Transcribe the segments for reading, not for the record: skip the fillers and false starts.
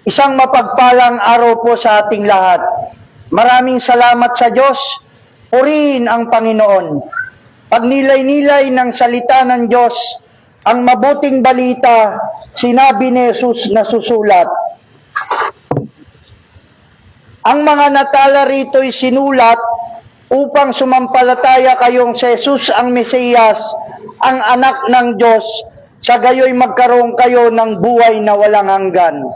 Isang mapagpalang araw po sa ating lahat. Maraming salamat sa Diyos. Purihin ang Panginoon. Pagnilay-nilay ng salita ng Diyos, ang mabuting balita, sinabi ni Jesus na susulat. Ang mga natala rito'y sinulat upang sumampalataya kayong si Jesus ang Mesiyas, ang anak ng Diyos, sa gayoy magkaroon kayo ng buhay na walang hanggan.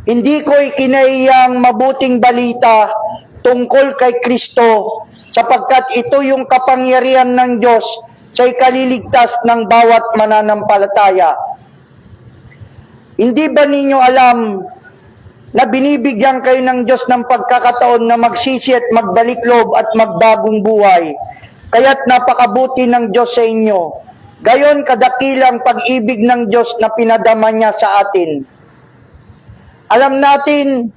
Hindi ko ikinaiyang mabuting balita tungkol kay Kristo sapagkat ito yung kapangyarihan ng Diyos sa ikaliligtas ng bawat mananampalataya. Hindi ba ninyo alam na binibigyan kayo ng Diyos ng pagkakataon na magsisi at magbalik loob at magbagong buhay? Kaya't napakabuti ng Diyos sa inyo. Gayon kadakilang pag-ibig ng Diyos na pinadama niya sa atin. Alam natin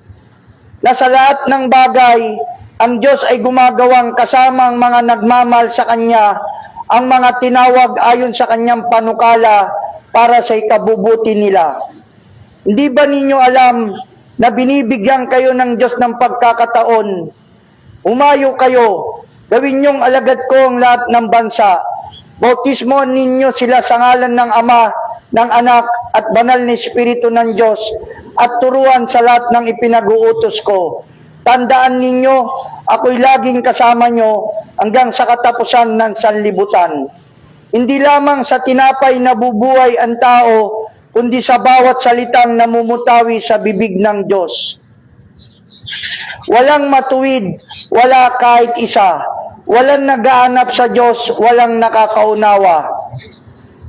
na sa lahat ng bagay, ang Diyos ay gumagawang kasama ang mga nagmamahal sa Kanya, ang mga tinawag ayon sa Kanyang panukala para sa ikabubuti nila. Hindi ba ninyo alam na binibigyan kayo ng Diyos ng pagkakataon? Umayo kayo, gawin niyong alagad ko ang lahat ng bansa. Bautismo ninyo sila sa ngalan ng Ama, ng Anak, at banal na Espiritu ng Diyos, at turuan sa lahat ng ipinag-uutos ko. Tandaan ninyo, ako'y laging kasama nyo hanggang sa katapusan ng sanlibutan. Hindi lamang sa tinapay na bubuhay ang tao, kundi sa bawat salitang namumutawi sa bibig ng Diyos. Walang matuwid, wala kahit isa. Walang naghahanap sa Diyos, walang nakakaunawa.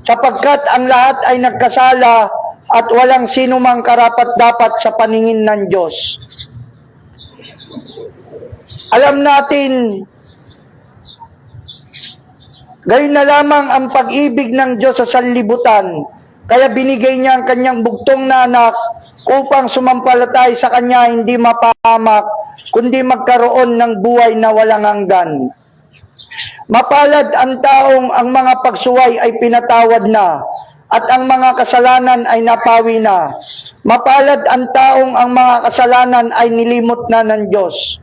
Sapagkat ang lahat ay nagkasala at walang sinumang karapat-dapat sa paningin ng Diyos. Alam natin, gayon na lamang ang pag-ibig ng Diyos sa sanlibutan, kaya binigay niya ang kanyang bugtong na anak upang sumampalatay sa kanya hindi mapahamak, kundi magkaroon ng buhay na walang hanggan. Mapalad ang taong ang mga pagsuway ay pinatawad na, at ang mga kasalanan ay napawi na. Mapalad ang taong ang mga kasalanan ay nilimot na ng Diyos.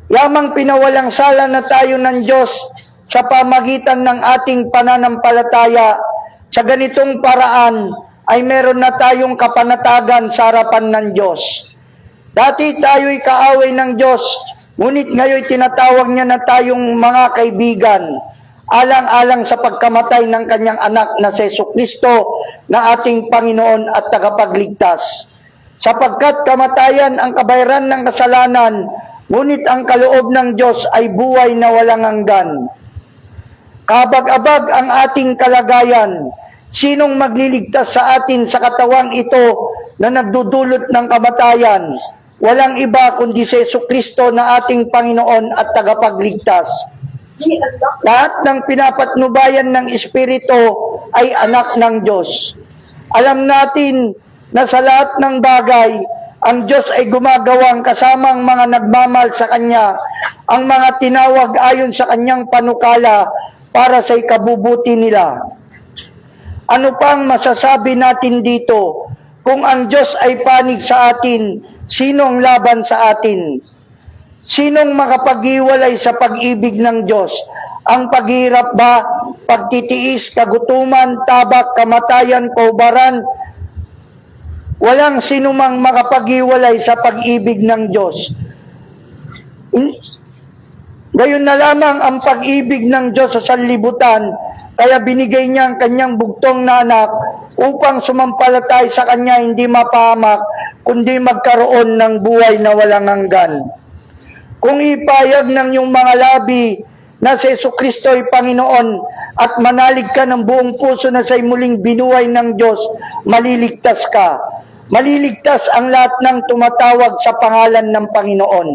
Yamang pinawalang sala na tayo ng Diyos sa pamagitan ng ating pananampalataya, sa ganitong paraan ay meron na tayong kapanatagan sa harapan ng Diyos. Dati tayo'y kaaway ng Diyos, ngunit ngayon tinatawag niya na tayong mga kaibigan, alang-alang sa pagkamatay ng kanyang anak na si Jesucristo na ating Panginoon at tagapagligtas. Sapagkat kamatayan ang kabayaran ng kasalanan, ngunit ang kaloob ng Diyos ay buhay na walang hanggan. Kabag-abag ang ating kalagayan. Sinong magliligtas sa atin sa katawang ito na nagdudulot ng kamatayan? Walang iba kundi si Jesucristo na ating Panginoon at tagapagligtas. Lahat ng pinapatnubayan ng Espiritu ay anak ng Diyos. Alam natin na sa lahat ng bagay, ang Diyos ay gumagawang kasama ang mga nagmamahal sa Kanya, ang mga tinawag ayon sa Kanyang panukala para sa ikabubuti nila. Ano pang masasabi natin dito? Kung ang Diyos ay panig sa atin, sinong laban sa atin? Sinong makapag-iwalay sa pag-ibig ng Diyos? Ang paghihirap ba, pagtitiis, kagutuman, tabak, kamatayan, kaubaran? Walang sinumang makapag-iwalay sa pag-ibig ng Diyos. Gayon na lamang ang pag-ibig ng Diyos sa sanlibutan, kaya binigay niya ang kanyang bugtong na anak upang sumampalatay sa kanya hindi mapahamak, kundi magkaroon ng buhay na walang hanggan. Kung ipayag ng iyong mga labi na si Jesucristo ay Panginoon at manalig ka ng buong puso na siya'y muling binuhay ng Diyos, maliligtas ka. Maliligtas ang lahat ng tumatawag sa pangalan ng Panginoon.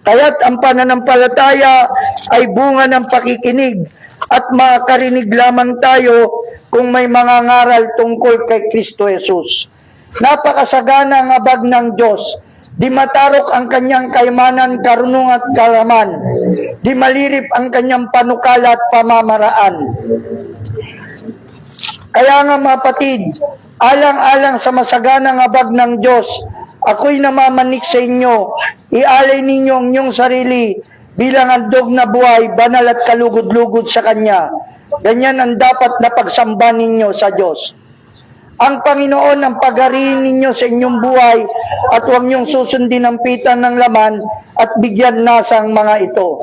Kaya't ang pananampalataya ay bunga ng pakikinig at makarinig lamang tayo kung may mga ngaral tungkol kay Kristo Jesus. Napakasagana ang habag ng Diyos. Di matarok ang kanyang kayamanan, karunungan at karaman. Di malirip ang kanyang panukala at pamamaraan. Kaya nga mapatid, alang-alang sa masaganang habag ng Diyos, ako'y namamanik sa inyo, ialay ninyo ang inyong sarili bilang handog na buhay, banal at kalugod-lugod sa Kanya. Ganyan ang dapat na pagsamba ninyo sa Diyos. Ang Panginoon ang paghariin ninyo sa inyong buhay at huwag niyong susundin ang pitan ng laman at bigyan nasa ang mga ito.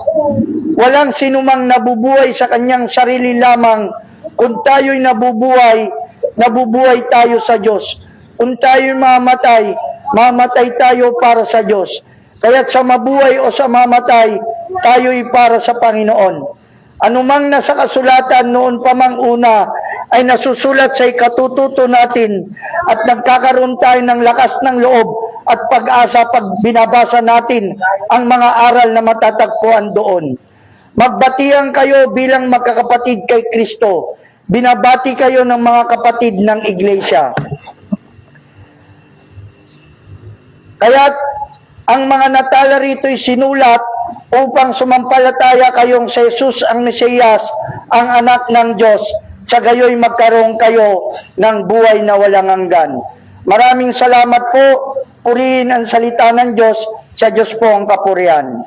Walang sinumang nabubuhay sa kanyang sarili lamang. Kung tayo'y nabubuhay tayo sa Diyos. Kung tayo'y mamatay tayo para sa Diyos. Kaya't sa mabuhay o sa mamatay, tayo'y para sa Panginoon. Anumang nasa kasulatan noon pa mang una ay nasusulat sa ikatututo natin at nagkakaroon tayo ng lakas ng loob at pag-asa pag binabasa natin ang mga aral na matatagpuan doon. Magbatihan kayo bilang magkakapatid kay Kristo. Binabati kayo ng mga kapatid ng iglesia. Kaya't ang mga natala rito'y sinulat upang sumampalataya kayong si Jesus ang Mesiyas, ang anak ng Diyos, sa gayoy magkaroon kayo ng buhay na walang hanggan. Maraming salamat po. Purihin ang salita ng Diyos. Sa Diyos po ang kapurihan.